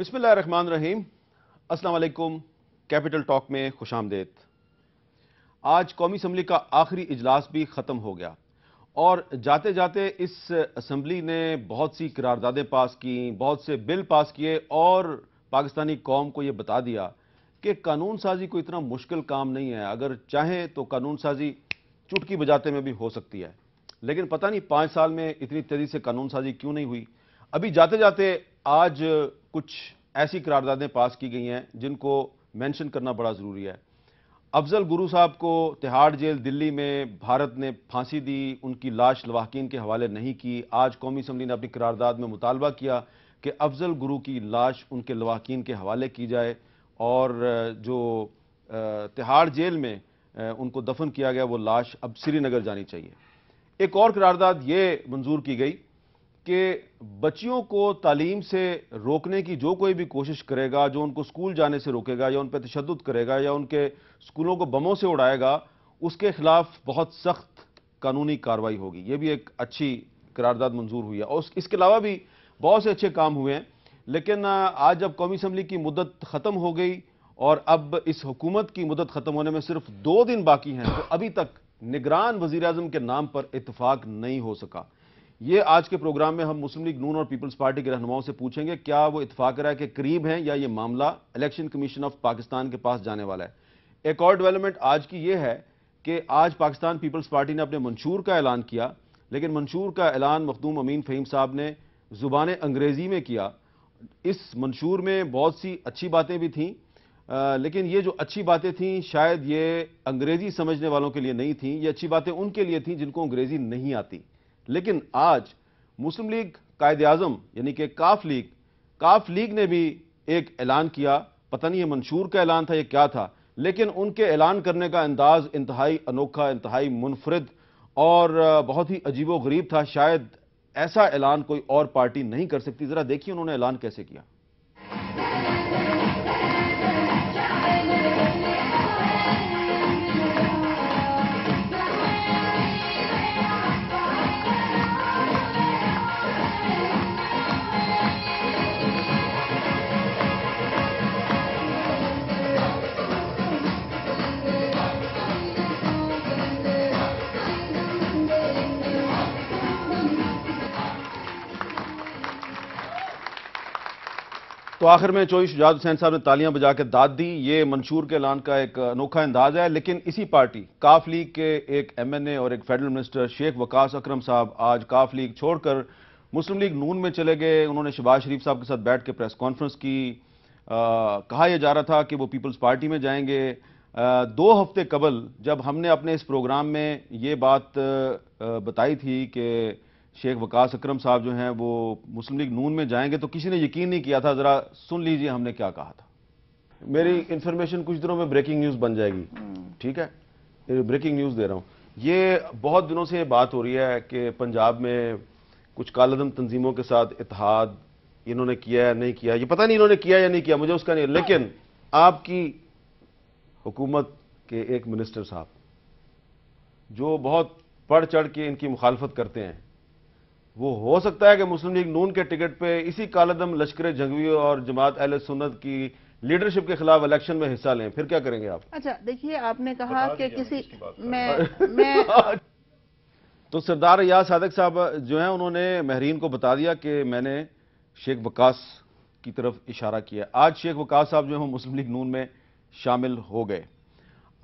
بسم اللہ الرحمن الرحیم۔ السلام علیکم۔ کیپٹل ٹاک میں خوش آمدید۔ آج قومی اسمبلی کا آخری اجلاس بھی ختم ہو گیا اور جاتے جاتے اس اسمبلی نے بہت سی قراردادیں پاس کی، بہت سے بل پاس کیے اور پاکستانی قوم کو یہ بتا دیا کہ قانون سازی کوئی اتنا مشکل کام نہیں ہے، اگر چاہیں تو قانون سازی چٹکی بجاتے میں بھی ہو سکتی ہے۔ لیکن پتہ نہیں 5 سال میں اتنی تیزی سے قانون سازی کیوں نہیں ہوئی۔ ابھی جاتے جاتے آج کچھ ایسی قراردادیں پاس کی گئی ہیں جن کو مینشن کرنا بڑا ضروری ہے۔ افضل گرو صاحب کو تہاڑ جیل دلی میں بھارت نے پھانسی دی، ان کی لاش لواحقین کے حوالے نہیں کی۔ آج قومی اسمبلی نے اپنی قرارداد میں مطالبہ کیا کہ افضل گرو کی لاش ان کے لواحقین کے حوالے کی جائے اور جو تہاڑ جیل میں ان کو دفن کیا گیا وہ لاش اب سری نگر جانی چاہیے۔ ایک اور قرارداد یہ منظور کی گئی کہ بچیوں کو تعلیم سے روکنے کی جو کوئی بھی کوشش کرے گا، جو ان کو اسکول جانے سے روکے گا یا ان پہ تشدد کرے گا یا ان کے اسکولوں کو بموں سے اڑائے گا، اس کے خلاف بہت سخت قانونی کارروائی ہوگی۔ یہ بھی ایک اچھی قرارداد منظور ہوئی ہے اور اس کے علاوہ بھی بہت سے اچھے کام ہوئے ہیں۔ لیکن آج جب قومی اسمبلی کی مدت ختم ہو گئی اور اب اس حکومت کی مدت ختم ہونے میں صرف 2 دن باقی ہیں تو ابھی تک نگران وزیراعظم کے نام پر اتفاق نہیں ہو سکا۔ یہ آج کے پروگرام میں ہم مسلم لیگ نون اور پیپلز پارٹی کے رہنماؤں سے پوچھیں گے کیا وہ اتفاق رائے کے قریب ہیں یا یہ معاملہ الیکشن کمیشن آف پاکستان کے پاس جانے والا ہے۔ ایک اور ڈیولپمنٹ آج کی یہ ہے کہ آج پاکستان پیپلز پارٹی نے اپنے منشور کا اعلان کیا، لیکن منشور کا اعلان مخدوم امین فہیم صاحب نے زبان انگریزی میں کیا۔ اس منشور میں بہت سی اچھی باتیں بھی تھیں، لیکن یہ جو اچھی باتیں تھیں شاید یہ انگریزی سمجھنے والوں کے لیے نہیں تھیں، یہ اچھی باتیں ان کے لیے تھیں جن کو انگریزی نہیں آتی۔ لیکن آج مسلم لیگ قائد اعظم یعنی کہ کاف لیگ نے بھی ایک اعلان کیا، پتہ نہیں یہ منشور کا اعلان تھا یہ کیا تھا، لیکن ان کے اعلان کرنے کا انداز انتہائی انوکھا، انتہائی منفرد اور بہت ہی عجیب و غریب تھا۔ شاید ایسا اعلان کوئی اور پارٹی نہیں کر سکتی۔ ذرا دیکھیے انہوں نے اعلان کیسے کیا۔ تو آخر میں چوئی شجاعت حسین صاحب نے تالیاں بجا کے داد دی۔ یہ منشور کے اعلان کا ایک انوکھا انداز ہے، لیکن اسی پارٹی کاف لیگ کے ایک ایم این اے اور ایک فیڈرل منسٹر شیخ وقاص اکرم صاحب آج کاف لیگ چھوڑ کر مسلم لیگ نون میں چلے گئے۔ انہوں نے شہباز شریف صاحب کے ساتھ بیٹھ کے پریس کانفرنس کی۔ کہا یہ جا رہا تھا کہ وہ پیپلز پارٹی میں جائیں گے۔ 2 ہفتے قبل جب ہم نے اپنے اس پروگرام میں یہ بات بتائی تھی کہ شیخ وقاص اکرم صاحب جو ہیں وہ مسلم لیگ نون میں جائیں گے تو کسی نے یقین نہیں کیا تھا۔ ذرا سن لیجئے ہم نے کیا کہا تھا۔ میری انفارمیشن کچھ دنوں میں بریکنگ نیوز بن جائے گی، ٹھیک ہے؟ بریکنگ نیوز دے رہا ہوں۔ یہ بہت دنوں سے یہ بات ہو رہی ہے کہ پنجاب میں کچھ کالعدم تنظیموں کے ساتھ اتحاد انہوں نے کیا ہے نہیں کیا، یہ پتہ نہیں انہوں نے کیا یا نہیں کیا، مجھے اس کا نہیں، لیکن آپ کی حکومت کے ایک منسٹر صاحب جو بہت بڑھ چڑھ کے ان کی مخالفت کرتے ہیں، وہ ہو سکتا ہے کہ مسلم لیگ نون کے ٹکٹ پہ اسی کالعدم لشکر جنگوی اور جماعت اہل سنت کی لیڈرشپ کے خلاف الیکشن میں حصہ لیں، پھر کیا کریں گے آپ؟ اچھا دیکھیے، آپ نے کہا کہ کسی میں تو سردار ریاض صادق صاحب جو ہیں انہوں نے مہرین کو بتا دیا کہ میں نے شیخ وقاص کی طرف اشارہ کیا۔ آج شیخ وقاص صاحب جو ہیں مسلم لیگ نون میں شامل ہو گئے۔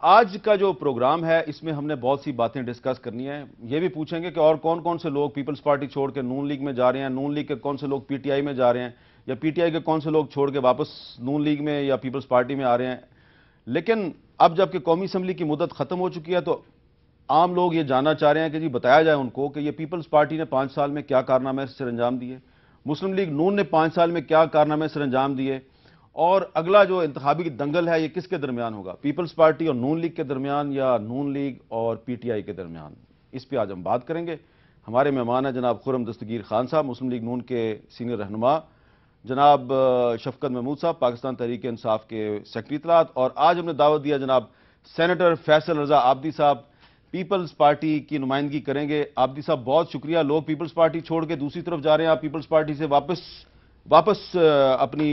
آج کا جو پروگرام ہے اس میں ہم نے بہت سی باتیں ڈسکس کرنی ہیں۔ یہ بھی پوچھیں گے کہ اور کون کون سے لوگ پیپلز پارٹی چھوڑ کے نون لیگ میں جا رہے ہیں، نون لیگ کے کون سے لوگ پی ٹی آئی میں جا رہے ہیں، یا پی ٹی آئی کے کون سے لوگ چھوڑ کے واپس نون لیگ میں یا پیپلز پارٹی میں آ رہے ہیں۔ لیکن اب جب کہ قومی اسمبلی کی مدت ختم ہو چکی ہے تو عام لوگ یہ جاننا چاہ رہے ہیں کہ جی بتایا جائے ان کو کہ یہ پیپلز پارٹی نے 5 سال میں کیا کارنامے سر انجام دیے، مسلم لیگ نون نے 5 سال میں کیا کارنامے سر انجام دیے، اور اگلا جو انتخابی دنگل ہے یہ کس کے درمیان ہوگا، پیپلز پارٹی اور نون لیگ کے درمیان یا نون لیگ اور پی ٹی آئی کے درمیان۔ اس پہ آج ہم بات کریں گے۔ ہمارے مہمان ہیں جناب خرم دستگیر خان صاحب، مسلم لیگ نون کے سینئر رہنما، جناب شفقت محمود صاحب پاکستان تحریک انصاف کے سیکرٹری اطلاعات، اور آج ہم نے دعوت دیا جناب سینیٹر فیصل رضا آبدی صاحب پیپلز پارٹی کی نمائندگی کریں گے۔ آبدی صاحب بہت شکریہ، لوگ پیپلز پارٹی چھوڑ کے دوسری طرف جا رہے ہیں، آپ پیپلز پارٹی سے واپس واپس اپنی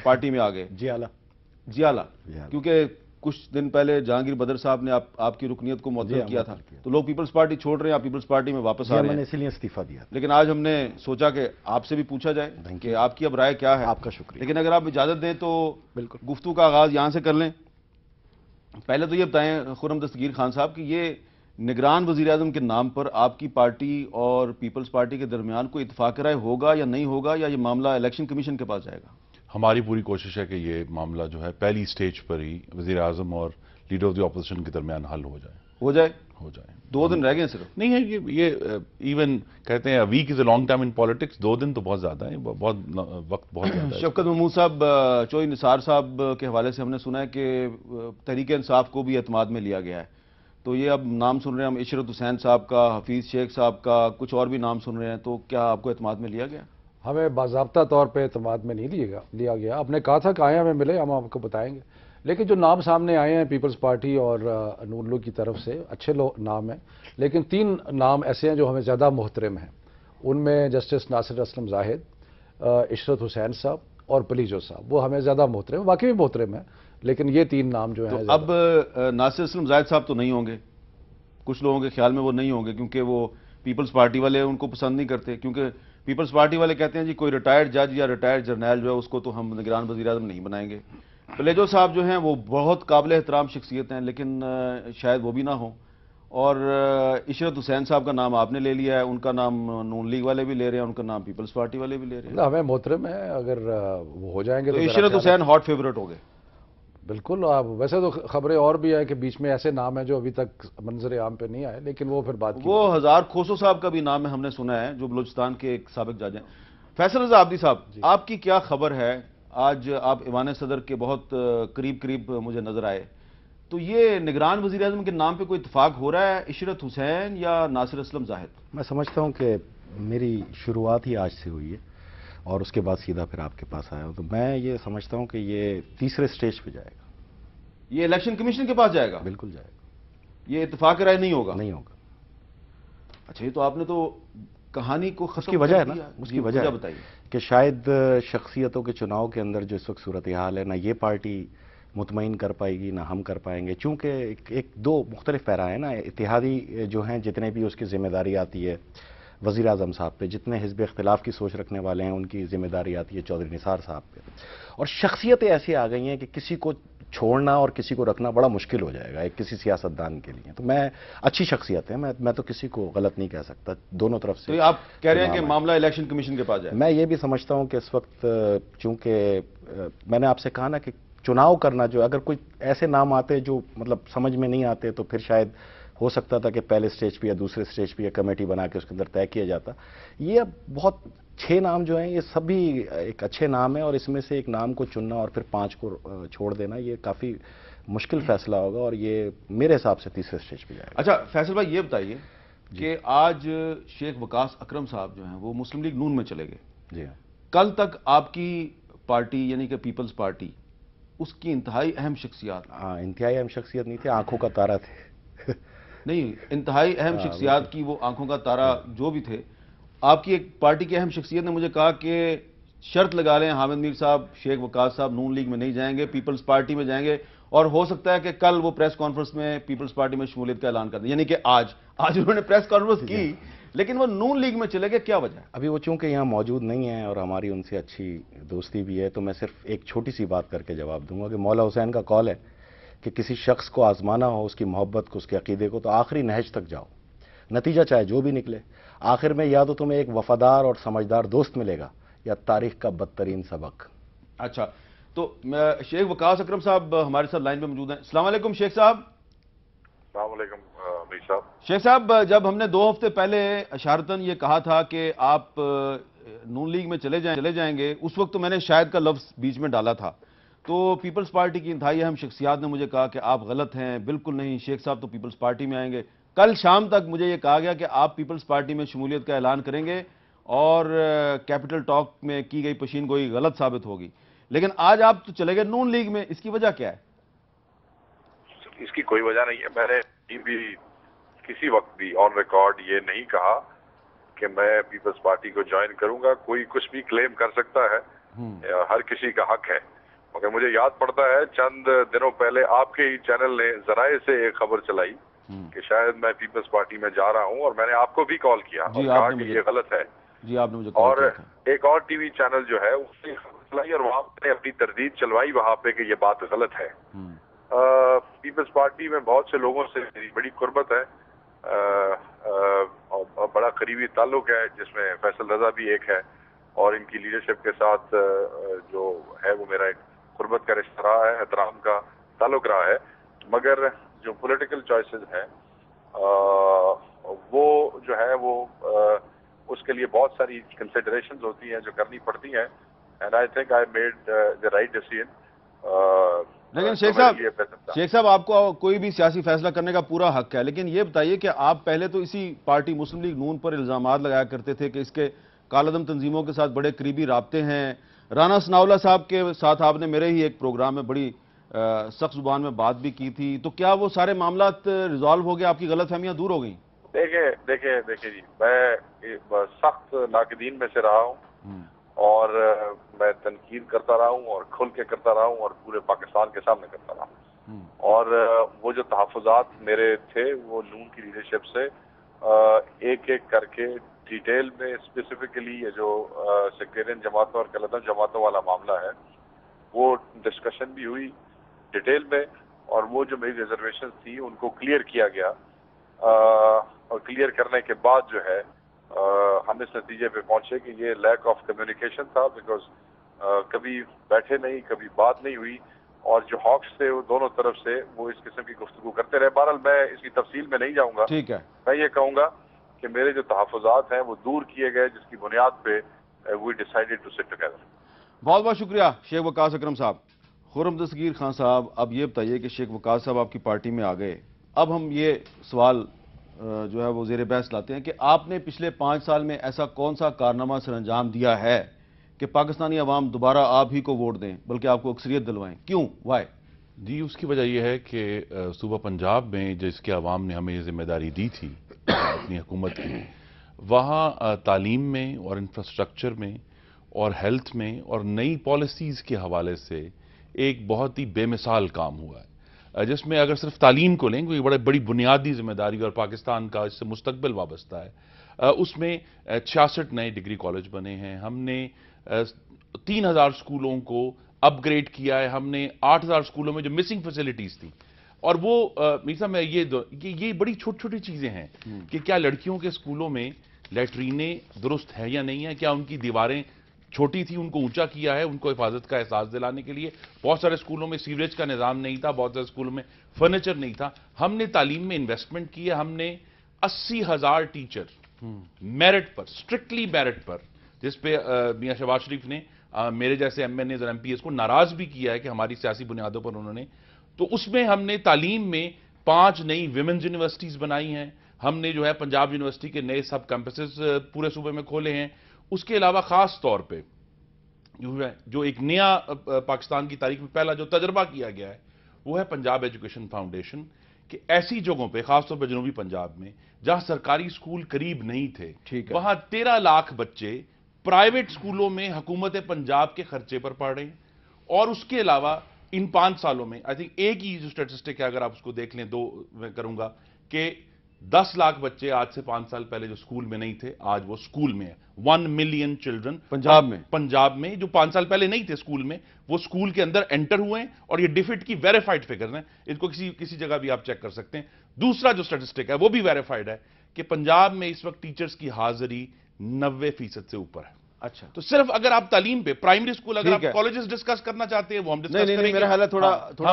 پارٹی میں آ گئے. جی اعلیٰ. کیونکہ کچھ دن پہلے جہانگیر بدر صاحب نے آپ کی رکنیت کو معطل کیا تھا, تو لوگ پیپلز پارٹی چھوڑ رہے ہیں, آپ پیپلز پارٹی میں واپس آ رہے ہیں. میں نے اسی لیے استعفیٰ دیا. لیکن آج ہم نے سوچا کہ آپ سے بھی پوچھا جائے کہ آپ کی اب رائے کیا ہے. آپ کا شکریہ. لیکن اگر آپ اجازت دیں تو گفتگو کا آغاز یہاں سے کر لیں. پہلے تو یہ بتائیں خرم دستگیر خان صاحب کہ یہ نگران وزیر اعظم کے نام پر آپ کی پارٹی اور پیپلز پارٹی کے درمیان کوئی اتفاق رائے ہوگا یا نہیں ہوگا, یا یہ معاملہ الیکشن کمیشن کے پاس جائے گا؟ ہماری پوری کوشش ہے کہ یہ معاملہ جو ہے پہلی سٹیج پر ہی وزیر اعظم اور لیڈر آف دی اپوزیشن کے درمیان حل ہو جائے. 2 دن رہ گئے صرف. نہیں ہے یہ ایون کہتے ہیں week is a long time in politics. 2 دن تو بہت زیادہ ہے, بہت وقت بہت زیادہ ہے. شفقت محمود صاحب, چوئی نثار صاحب کے حوالے سے ہم نے سنا ہے کہ تحریک انصاف کو بھی اعتماد میں لیا گیا ہے. تو یہ اب نام سن رہے ہیں ہم عشرت حسین صاحب کا, حفیظ شیخ صاحب کا, کچھ اور بھی نام سن رہے ہیں. تو کیا آپ کو اعتماد میں لیا گیا؟ ہمیں باضابطہ طور پہ اعتماد میں نہیں لیا گیا. آپ نے کہا تھا کہ آئے ہمیں ملے, ہم آپ کو بتائیں گے. لیکن جو نام سامنے آئے ہیں پیپلز پارٹی اور نور لوگ کی طرف سے اچھے نام ہیں, لیکن 3 نام ایسے ہیں جو ہمیں زیادہ محترم ہیں. ان میں جسٹس ناصر اسلم زاہد, عشرت حسین صاحب اور پلیجو صاحب, وہ ہمیں زیادہ محترم ہیں. واقعی محترم ہیں, لیکن یہ 3 نام جو ہیں. اب ناصر اسلم زاہد صاحب تو نہیں ہوں گے, کچھ لوگوں کے خیال میں وہ نہیں ہوں گے, کیونکہ وہ پیپلز پارٹی والے ان کو پسند نہیں کرتے. کیونکہ پیپلز پارٹی والے کہتے ہیں جی کوئی ریٹائرڈ جج یا ریٹائرڈ جرنیل جو ہے اس کو تو ہم نگران وزیر اعظم نہیں بنائیں گے. پلیجو صاحب جو ہیں وہ بہت قابل احترام شخصیت ہیں, لیکن شاید وہ بھی نہ ہوں. اور عشرت حسین صاحب کا نام آپ نے لے لیا ہے, ان کا نام نون لیگ والے بھی لے رہے ہیں, ان کا نام پیپلز پارٹی والے بھی لے رہے ہیں. ہمیں محترم ہے, اگر وہ ہو جائیں گے تو عشرت حسین ہاٹ فیورٹ ہو گئے. بالکل. ویسے تو خبریں اور بھی ہیں کہ بیچ میں ایسے نام ہیں جو ابھی تک منظر عام پہ نہیں آئے, لیکن وہ پھر بات کی. وہ ہزار کھوسو صاحب کا بھی نام ہے, ہم نے سنا ہے, جو بلوچستان کے ایک سابق جج ہیں. فیصل رضا عابدی صاحب, آپ کی کیا خبر ہے؟ آج آپ ایوان صدر کے بہت قریب مجھے نظر آئے. تو یہ نگران وزیر اعظم کے نام پہ کوئی اتفاق ہو رہا ہے, عشرت حسین یا ناصر اسلم زاہد؟ میں سمجھتا ہوں کہ میری شروعات ہی آج سے ہوئی ہے اور اس کے بعد سیدھا پھر آپ کے پاس آیا ہوں. تو میں یہ سمجھتا ہوں کہ یہ تیسرے سٹیج پہ جائے گا. یہ الیکشن کمیشن کے پاس جائے گا؟ بالکل جائے گا. یہ اتفاق رائے نہیں ہوگا؟ نہیں ہوگا. اچھا, یہ تو آپ نے تو کہانی کو اس کی وجہ ہے نا, اس کی وجہ بتائیے کہ شاید شخصیتوں کے چناؤ کے اندر جو اس وقت صورتحال ہے, نہ یہ پارٹی مطمئن کر پائے گی نہ ہم کر پائیں گے. چونکہ 2 مختلف پیرا ہیں نا. اتحادی جو ہیں جتنے بھی اس کی ذمہ داری آتی ہے وزیر اعظم صاحب پہ, جتنے حزب اختلاف کی سوچ رکھنے والے ہیں ان کی ذمہ داری آتی ہے چودھری نثار صاحب پہ. اور شخصیتیں ایسی آ گئی ہیں کہ کسی کو چھوڑنا اور کسی کو رکھنا بڑا مشکل ہو جائے گا ایک کسی سیاستدان کے لیے. تو میں اچھی شخصیت ہے, میں تو کسی کو غلط نہیں کہہ سکتا, دونوں طرف سے. تو آپ کہہ رہے ہیں کہ معاملہ الیکشن کمیشن کے پاس جائے؟ میں یہ بھی سمجھتا ہوں کہ اس وقت چونکہ میں نے آپ سے کہا نا کہ چناؤ کرنا جو اگر کوئی ایسے نام آتے جو مطلب سمجھ میں نہیں آتے تو پھر شاید ہو سکتا تھا کہ پہلے سٹیج پہ یا دوسرے سٹیج پہ یا کمیٹی بنا کے اس کے اندر طے کیا جاتا. یہ بہت 6 نام جو ہیں یہ سبھی ایک اچھے نام ہیں, اور اس میں سے ایک نام کو چننا اور پھر 5 کو چھوڑ دینا یہ کافی مشکل فیصلہ ہوگا, اور یہ میرے حساب سے تیسرے سٹیج پہ جائے گا. اچھا فیصل بھائی, یہ بتائیے کہ آج شیخ وقاص اکرم صاحب جو ہیں وہ مسلم لیگ نون میں چلے گئے. جی ہاں. کل تک آپ کی پارٹی یعنی کہ پیپلز پارٹی, اس کی انتہائی اہم شخصیات, ہاں انتہائی اہم شخصیت نہیں تھے, آنکھوں کا تارا تھے. نہیں, انتہائی اہم شخصیات کی وہ آنکھوں کا تارا جو بھی تھے, آپ کی ایک پارٹی کی اہم شخصیت نے مجھے کہا کہ شرط لگا لیں حامد میر صاحب, شیخ وقاص صاحب نون لیگ میں نہیں جائیں گے, پیپلز پارٹی میں جائیں گے, اور ہو سکتا ہے کہ کل وہ پریس کانفرنس میں پیپلز پارٹی میں شمولیت کا اعلان کر دیں. یعنی کہ آج انہوں نے پریس کانفرنس کی, لیکن وہ نون لیگ میں چلے گئے, کیا وجہ ہے؟ ابھی وہ چونکہ یہاں موجود نہیں ہیں اور ہماری ان سے اچھی دوستی بھی ہے, تو میں صرف ایک چھوٹی سی بات کر کے جواب دوں گا کہ مولا حسین کا قول ہے کہ کسی شخص کو آزمانا ہو, اس کی محبت کو, اس کے عقیدے کو, تو آخری نہج تک جاؤ, نتیجہ چاہے جو بھی نکلے. آخر میں یا تو تمہیں ایک وفادار اور سمجھدار دوست ملے گا یا تاریخ کا بدترین سبق. اچھا, تو شیخ وقاص اکرم صاحب ہمارے ساتھ لائن پہ موجود ہیں. السلام علیکم شیخ صاحب. السلام علیکم امیر صاحب. شیخ صاحب, جب ہم نے 2 ہفتے پہلے اشارتاً یہ کہا تھا کہ آپ نون لیگ میں چلے جائیں گے, اس وقت تو میں نے شاید کا لفظ بیچ میں ڈالا تھا, تو پیپلز پارٹی کی انتہائی اہم شخصیات نے مجھے کہا کہ آپ غلط ہیں, بالکل نہیں, شیخ صاحب تو پیپلز پارٹی میں آئیں گے. کل شام تک مجھے یہ کہا گیا کہ آپ پیپلز پارٹی میں شمولیت کا اعلان کریں گے اور کیپٹل ٹاک میں کی گئی پشین گوئی غلط ثابت ہوگی, لیکن آج آپ تو چلے گئے نون لیگ میں, اس کی وجہ کیا ہے؟ اس کی کوئی وجہ نہیں ہے. میں نے بھی کسی وقت بھی آن ریکارڈ یہ نہیں کہا کہ میں پیپلز پارٹی کو جوائن کروں گا. کوئی کچھ بھی کلیم کر سکتا ہے, ہر کسی کا حق ہے. مگر مجھے یاد پڑتا ہے چند دنوں پہلے آپ کے ہی چینل نے ذرائع سے ایک خبر چلائی کہ شاید میں پیپلز پارٹی میں جا رہا ہوں, اور میں نے آپ کو بھی کال کیا اور کہا کہ یہ غلط ہے. جی آپ نے مجھے اور ایک اور ٹی وی چینل جو ہے اس نے خبر چلائی اور وہاں نے اپنی تردید چلوائی وہاں پہ کہ یہ بات غلط ہے. پیپلز پارٹی میں بہت سے لوگوں سے میری بڑی قربت ہے اور بڑا قریبی تعلق ہے, جس میں فیصل رضا بھی ایک ہے, اور ان کی لیڈرشپ کے ساتھ جو ہے وہ میرا ایک قربت کا رشتہ رہا ہے, احترام کا تعلق رہا ہے. مگر جو پولیٹیکل چوائسز ہیں وہ جو ہے وہ اس کے لیے بہت ساری کنسیڈریشنز ہوتی ہیں جو کرنی پڑتی ہیں, and I think I made the right decision. لیکن شیخ صاحب آپ کو کوئی بھی سیاسی فیصلہ کرنے کا پورا حق ہے, لیکن یہ بتائیے کہ آپ پہلے تو اسی پارٹی مسلم لیگ نون پر الزامات لگایا کرتے تھے کہ اس کے کالعدم تنظیموں کے ساتھ بڑے قریبی رابطے ہیں. رانا ثناءاللہ صاحب کے ساتھ آپ نے میرے ہی ایک پروگرام میں بڑی سخت زبان میں بات بھی کی تھی, تو کیا وہ سارے معاملات ریزالو ہو گئے, آپ کی غلط فہمیاں دور ہو گئیں؟ دیکھیں جی, میں سخت ناقدین میں سے رہا ہوں اور میں تنقید کرتا رہا ہوں اور کھل کے کرتا رہا ہوں اور پورے پاکستان کے سامنے کرتا رہا ہوں. اور وہ جو تحفظات میرے تھے وہ نون کی لیڈرشپ سے ایک ایک کر کے ڈیٹیل میں اسپیسیفکلی یہ جو سیکٹیرین جماعتوں اور کالعدم جماعتوں والا معاملہ ہے وہ ڈسکشن بھی ہوئی ڈیٹیل میں, اور وہ جو میری ریزرویشن تھی ان کو کلیئر کیا گیا, اور کلیئر کرنے کے بعد جو ہے ہم اس نتیجے پہ پہنچے کہ یہ لیک آف کمیونیکیشن تھا, بیکاز کبھی بیٹھے نہیں, کبھی بات نہیں ہوئی, اور جو ہاکس تھے وہ دونوں طرف سے وہ اس قسم کی گفتگو کرتے رہے. بہرحال میں اس کی تفصیل میں نہیں جاؤں گا. ٹھیک ہے, میں یہ کہوں گا کہ میرے جو تحفظات ہیں وہ دور کیے گئے, جس کی بنیاد پہ وی ڈیسائیڈڈ ٹو سٹ ٹوگیدر. بہت بہت شکریہ شیخ وقاص اکرم صاحب. خرم دستگیر خان صاحب, اب یہ بتائیے کہ شیخ وقاص صاحب آپ کی پارٹی میں آ گئے, اب ہم یہ سوال جو ہے وہ زیر بحث لاتے ہیں کہ آپ نے پچھلے 5 سال میں ایسا کون سا کارنامہ سر انجام دیا ہے کہ پاکستانی عوام دوبارہ آپ ہی کو ووٹ دیں, بلکہ آپ کو اکثریت دلوائیں؟ کیوں, وائی؟ جی اس کی وجہ یہ ہے کہ صوبہ پنجاب میں جس کے عوام نے ہمیں یہ ذمہ داری دی تھی اپنی حکومت کی, وہاں تعلیم میں اور انفراسٹرکچر میں اور ہیلتھ میں اور نئی پالیسیز کے حوالے سے ایک بہت ہی بے مثال کام ہوا ہے, جس میں اگر صرف تعلیم کو لیں, کوئی بڑی بنیادی ذمہ داری اور پاکستان کا اس سے مستقبل وابستہ ہے. اس میں 66 نئے ڈگری کالج بنے ہیں, ہم نے 3000 اسکولوں کو اپ گریڈ کیا ہے, ہم نے 8000 اسکولوں میں جو مسنگ فیسلٹیز تھی, اور وہ میسا میں یہ بڑی چھوٹی چھوٹی چیزیں ہیں کہ کیا لڑکیوں کے اسکولوں میں لیٹرینیں درست ہیں یا نہیں ہیں, کیا ان کی دیواریں چھوٹی تھی ان کو اونچا کیا ہے ان کو حفاظت کا احساس دلانے کے لیے. بہت سارے اسکولوں میں سیوریج کا نظام نہیں تھا, بہت سارے اسکولوں میں فرنیچر نہیں تھا. ہم نے تعلیم میں انویسٹمنٹ کی ہے, ہم نے 80,000 ٹیچر میرٹ پر, اسٹرکٹلی میرٹ پر, جس پہ میاں شہباز شریف نے میرے جیسے ایم این ایز اور ایم پی ایس کو ناراض بھی کیا ہے کہ ہماری سیاسی بنیادوں پر انہوں نے, تو اس میں ہم نے تعلیم میں 5 نئی ویمنز یونیورسٹیز بنائی ہیں, ہم نے جو ہے پنجاب یونیورسٹی کے نئے سب کیمپسز پورے صوبے میں کھولے ہیں. اس کے علاوہ خاص طور پہ جو ایک نیا پاکستان کی تاریخ میں پہلا جو تجربہ کیا گیا ہے وہ ہے پنجاب ایجوکیشن فاؤنڈیشن, کہ ایسی جگہوں پہ خاص طور پہ جنوبی پنجاب میں جہاں سرکاری اسکول قریب نہیں تھے, وہاں 13 لاکھ بچے پرائیویٹ اسکولوں میں حکومت پنجاب کے خرچے پر پڑھ رہے ہیں. اور اس کے علاوہ ان 5 سالوں میں آئی تھنک ایک ہی جو اسٹیٹسٹک ہے, اگر آپ اس کو دیکھ لیں, 2 میں کروں گا, کہ 10 لاکھ بچے آج سے 5 سال پہلے جو اسکول میں نہیں تھے آج وہ اسکول میں ہیں. 1 ملین چلڈرن پنجاب میں جو 5 سال پہلے نہیں تھے اسکول میں, وہ اسکول کے اندر انٹر ہوئے ہیں, اور یہ ڈیفٹ کی ویریفائڈ فگر ہیں, ان کو کسی جگہ بھی آپ چیک کر سکتے ہیں. دوسرا جو اسٹیٹسٹک ہے وہ بھی ویریفائڈ ہے کہ پنجاب میں اس وقت ٹیچرز کی حاضری 90% سے اوپر ہے. اچھا, تو صرف اگر آپ تعلیم پہ پرائمری اسکول, اگر آپ کالجز ڈسکس کرنا چاہتے ہیں وہ ہم ڈسکس کریں گے. میرا خیال ہے تھوڑا تو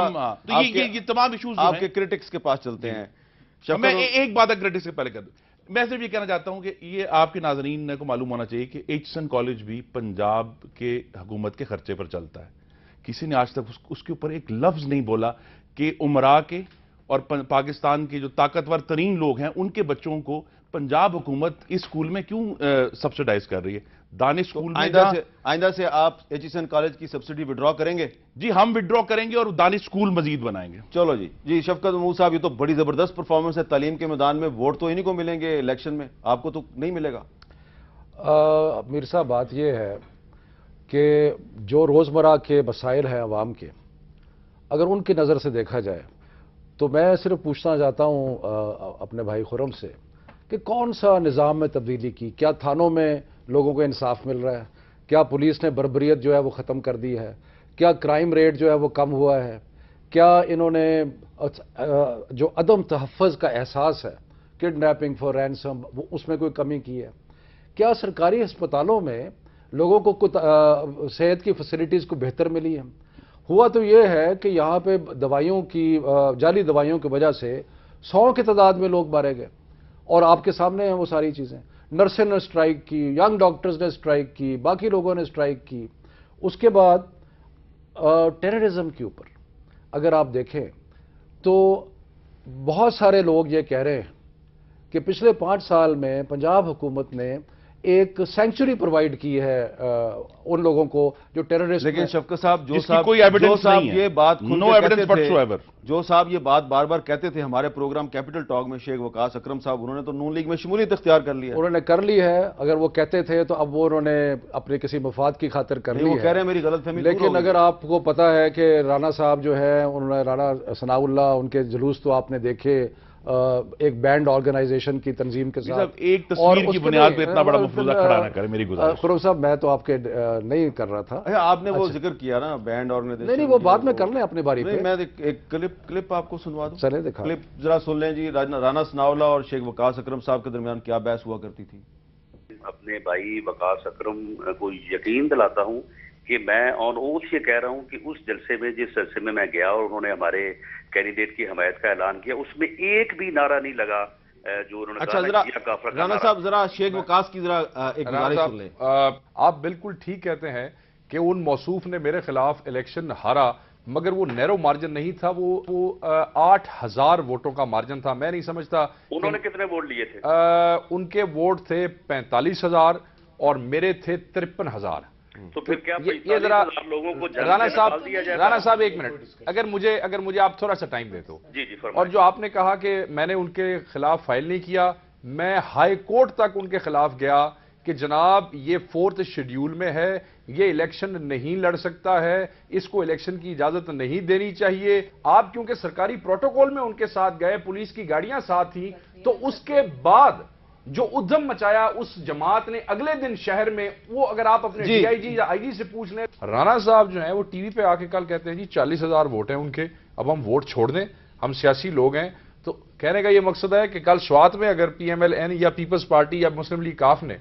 یہ تمام ایشوز آپ کے کرٹکس کے پاس چلتے ہیں. میں ایک بات کرٹکس سے پہلے کر دوں, میں صرف یہ کہنا چاہتا ہوں کہ یہ آپ کے ناظرین کو معلوم ہونا چاہیے کہ ایچسن کالج بھی پنجاب کے حکومت کے خرچے پر چلتا ہے. کسی نے آج تک اس کے اوپر ایک لفظ نہیں بولا کہ عمرا کے اور پاکستان کے جو طاقتور ترین لوگ ہیں ان کے بچوں کو پنجاب حکومت اس اسکول میں کیوں سبسیڈائز کر رہی ہے. دانش اسکول میں آئندہ سے آپ ایچسن کالج کی سبسڈی وڈرا کریں گے؟ جی ہم وڈرا کریں گے اور دانش اسکول مزید بنائیں گے. چلو جی شفقت محمود صاحب, یہ تو بڑی زبردست پرفارمنس ہے تعلیم کے میدان میں, ووٹ تو انہی کو ملیں گے الیکشن میں, آپ کو تو نہیں ملے گا. میر صاحب بات یہ ہے کہ جو روزمرہ کے مسائل ہیں عوام کے، اگر ان کی نظر سے دیکھا جائے تو میں صرف پوچھنا چاہتا ہوں اپنے بھائی خرم سے کہ کون سا نظام میں تبدیلی کی، کیا تھانوں میں لوگوں کو انصاف مل رہا ہے، کیا پولیس نے بربریت جو ہے وہ ختم کر دی ہے، کیا کرائم ریٹ جو ہے وہ کم ہوا ہے، کیا انہوں نے جو عدم تحفظ کا احساس ہے، کڈنیپنگ فار رینسم، اس میں کوئی کمی کی ہے، کیا سرکاری ہسپتالوں میں لوگوں کو صحت کی فیسلٹیز کو بہتر ملی ہے؟ ہوا تو یہ ہے کہ یہاں پہ دوائیوں کی جعلی دوائیوں کی وجہ سے 100 کی تعداد میں لوگ مارے گئے، اور آپ کے سامنے ہیں وہ ساری چیزیں۔ نرسیں نے اسٹرائک کی، ینگ ڈاکٹرز نے اسٹرائک کی، باقی لوگوں نے اسٹرائک کی۔ اس کے بعد ٹیررزم کے اوپر اگر آپ دیکھیں تو بہت سارے لوگ یہ کہہ رہے ہیں کہ پچھلے 5 سال میں پنجاب حکومت نے ایک سینکچری پرووائڈ کی ہے ان لوگوں کو جو ٹیررسٹ۔ لیکن شفقت صاحب، جو صاحب کوئی ایویڈنس نہیں ہے، یہ بات نو ایویڈنس وٹسوایور، جو صاحب یہ بات بار بار کہتے تھے ہمارے پروگرام کیپٹل ٹاک میں، شیخ وقاص اکرم صاحب، انہوں نے تو نون لیگ میں شمولیت اختیار کر لی ہے۔ انہوں نے کر لی ہے، اگر وہ کہتے تھے تو اب وہ انہوں نے اپنے کسی مفاد کی خاطر کر لی ہے۔ وہ کہہ رہے ہیں میری غلط فہمی دور ہو لیکن گئی۔ اگر آپ کو پتا ہے کہ رانا صاحب جو ہے، انہوں نے رانا ثناء اللہ، ان کے جلوس تو آپ نے دیکھے ایک بینڈ آرگنائزیشن کی تنظیم کے ساتھ، ایک تصویر کی بنیاد پہ اتنا بڑا مفروضہ کھڑا نہ کرے، میری گزارش۔ خرم صاحب میں تو آپ کے نہیں کر رہا تھا، آپ نے وہ ذکر کیا نا بینڈ آرگنائزیشن، نہیں وہ بعد میں کر لیں اپنی باری پہ۔ میں ایک کلپ آپ کو سنوا دوں، چلے دکھا، کلپ ذرا سن لیں جی۔ رانا ثناء اللہ اور شیخ وقاص اکرم صاحب کے درمیان کیا بحث ہوا کرتی تھی۔ اپنے بھائی وقاص اکرم کو یقین دلاتا ہوں کہ میں آن اوتھ یہ کہہ رہا ہوں کہ اس جلسے میں، جس جلسے میں گیا اور انہوں نے ہمارے کینڈیڈیٹ کی حمایت کا اعلان کیا، اس میں ایک بھی نعرہ نہیں لگا جو انہوں نے اچھا ذرا رانا صاحب ذرا شیخ وقاص کی ذرا ایک گزارش سن لیں۔ آپ بالکل ٹھیک کہتے ہیں کہ ان موصوف نے میرے خلاف الیکشن ہارا، مگر وہ نیرو مارجن نہیں تھا، وہ 8,000 ووٹوں کا مارجن تھا۔ میں نہیں سمجھتا انہوں نے کتنے ووٹ لیے تھے۔ ان کے ووٹ تھے 45,000 اور میرے تھے 53,000۔ تو پھر کیا یہ ذرا لوگوں کو رانا صاحب ایک منٹ، اگر مجھے آپ تھوڑا سا ٹائم دے دو۔ جی اور جو آپ نے کہا کہ میں نے ان کے خلاف فائل نہیں کیا، میں ہائی کورٹ تک ان کے خلاف گیا کہ جناب یہ 4تھ شیڈیول میں ہے، یہ الیکشن نہیں لڑ سکتا ہے، اس کو الیکشن کی اجازت نہیں دینی چاہیے۔ آپ کیونکہ سرکاری پروٹوکول میں ان کے ساتھ گئے، پولیس کی گاڑیاں ساتھ تھیں، تو اس کے بعد جو ادھم مچایا اس جماعت نے اگلے دن شہر میں، وہ اگر آپ اپنے ڈی آئی جی یا آئی جی سے پوچھ لیں۔ رانا صاحب جو ہیں وہ ٹی وی پہ آ کے کل کہتے ہیں جی 40,000 ووٹ ہیں ان کے، اب ہم ووٹ چھوڑ دیں، ہم سیاسی لوگ ہیں۔ تو کہنے کا یہ مقصد ہے کہ کل سوات میں اگر پی ایم ایل این یا پیپلز پارٹی یا مسلم لیگ کاف نے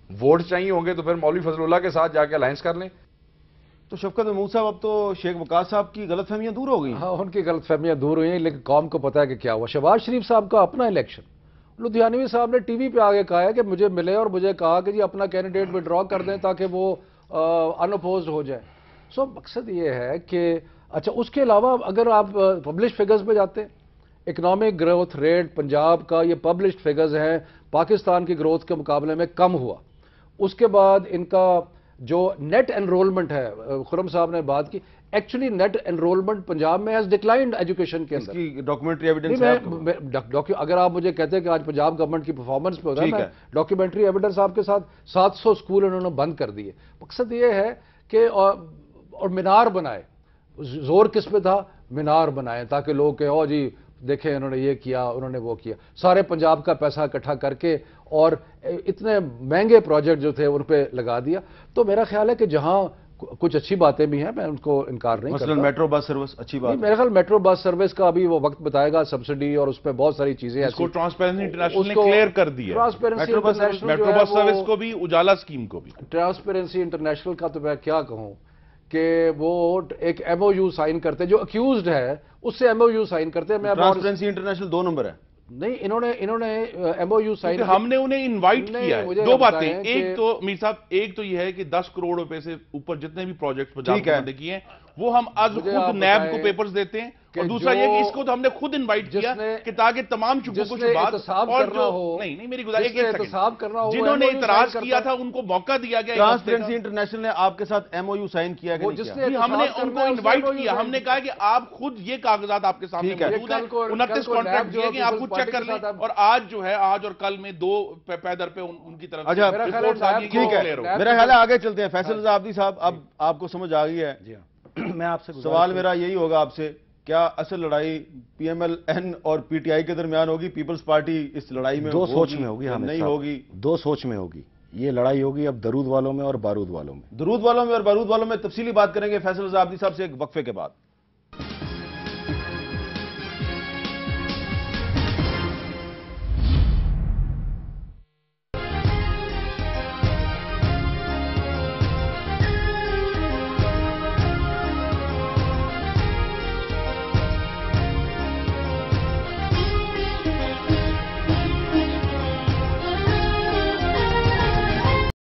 ووٹ چاہیے ہوں گے تو پھر مولوی فضل اللہ کے ساتھ جا کے الائنس کر لیں۔ تو شفقت محمود صاحب، اب تو شیخ وقاص صاحب کی غلط فہمیاں دور ہو گئی۔ ہاں، ان کی غلط فہمیاں دور ہوئی ہیں، لیکن قوم کو پتا ہے کہ کیا ہوا۔ شہباز شریف صاحب کا اپنا الیکشن، لدھیانوی صاحب نے ٹی وی پہ آگے کہا ہے کہ مجھے ملے اور مجھے کہا کہ جی اپنا کینڈیڈیٹ وڈرا کر دیں تاکہ وہ ان اپوزڈ ہو جائے۔ سو مقصد یہ ہے کہ اچھا، اس کے علاوہ اگر آپ پبلش فگرز پہ جاتے ہیں، اکنامک گروتھ ریٹ پنجاب کا، یہ پبلشڈ فگرز ہیں، پاکستان کی گروتھ کے مقابلے میں کم ہوا۔ اس کے بعد ان کا جو نیٹ انرولمنٹ ہے، خرم صاحب نے بات کی، ایکچولی نیٹ انرولمنٹ پنجاب میں ہیز ڈکلائنڈ ایجوکیشن کے اندر۔ اس کی ڈاکیومنٹری ایویڈنس ہے آپ کو؟ اگر آپ مجھے کہتے ہیں کہ آج پنجاب گورنمنٹ کی پرفارمنس پہ ہوتا ہے، میں ڈاکیومنٹری ایویڈنس آپ کے ساتھ 700 سکول انہوں نے بند کر دیے۔ مقصد یہ ہے کہ اور مینار بنائے، زور کس پہ تھا؟ مینار بنائے تاکہ لوگ کہ او جی دیکھیں انہوں نے یہ کیا، انہوں نے وہ کیا، سارے پنجاب کا پیسہ اکٹھا کر کے اور اتنے مہنگے پروجیکٹ جو تھے ان پہ لگا دیا۔ تو میرا خیال ہے کہ جہاں کچھ اچھی باتیں بھی ہیں، میں ان کو انکار نہیں کرتا۔ مثلا میٹرو بس سروس اچھی بات ہے، میرے خیال میٹرو بس سروس کا ابھی وہ وقت بتائے گا، سبسڈی اور اس پہ بہت ساری چیزیں اس کو ٹرانسپیرنسی انٹرنیشنل نے کلیئر کر دیا۔ میٹرو بس سروس کو بھی، اجالا اسکیم کو بھی۔ ٹرانسپیرنسی انٹرنیشنل کا تو میں کیا کہوں کہ وہ ایک ایم او یو سائن کرتے، جو اکیوزڈ ہے اس سے ایم او یو سائن کرتے ہیں۔ ٹرانسپیرنسی انٹرنیشنل 2 نمبر ہے۔ نہیں، انہوں نے ایم او یو سائن، ہم نے انہیں انوائٹ کیا ہے۔ 2 باتیں، ایک تو میر صاحب، ایک تو یہ ہے کہ 10 کروڑ روپے سے اوپر جتنے بھی پروجیکٹس پنجاب گورنمنٹ نے کیے ہیں وہ ہم آج مجھے آپ خود نیب کو بتائیں پیپرز دیتے ہیں، کہ اور دوسرا یہ کہ جو- اس کو تو ہم نے خود انوائٹ جس کیا نے- کہ تاکہ تمام شبوں جس کو نے شبہات احتساب اور کرنا جو ہو- نہیں میری گزارش جس نے احتساب کرنا ہو وہ جنہوں نے MOU اعتراض سائن کیا کرتا تھا ان کو موقع دیا گیا ٹرانسپیرنسی انٹرنیشنل نے آپ کے ساتھ MOU سائن کیا کہ وہ نہیں جس کیا؟ نے ہم نے احتساب ان کو کرنا ہے، اس انوائٹ MOU کیا، ہم سائن نے کہا کہ آپ خود یہ کاغذات آپ کے سامنے ٹھیک ہے۔ موجود ہیں، کل کو 29 نیب کانٹریکٹ جو دیے گئے، آپ خود پیپلز چیک کر پارٹی کے لیں، ساتھ آپ- اور آج اور کل میں 2 پیدر پہ ان کی طرف اچھا، میرا خیال ہے رپورٹس آ گئی کہ ٹھیک وہ ہے، clear ہو۔ نیب میرا خیال ہے آگے چلتے ہیں۔ فیصل رضا عابدی صاحب، اب آپ کو سمجھ آ گئی ہے۔ جی ہاں، میں آپ سے سوال میرا یہی ہوگا آپ سے، کیا اصل لڑائی PMLN اور PTI کے درمیان ہوگی؟ پیپلز پارٹی اس لڑائی میں دو سوچ میں ہوگی، یا حامد نہیں صاحب، ہوگی؟ دو سوچ میں ہوگی۔ یہ لڑائی ہوگی اب درود والوں میں اور بارود والوں میں۔ درود والوں میں اور بارود والوں میں تفصیلی بات کریں گے فیصل رضا عابدی صاحب سے ایک وقفے کے بعد۔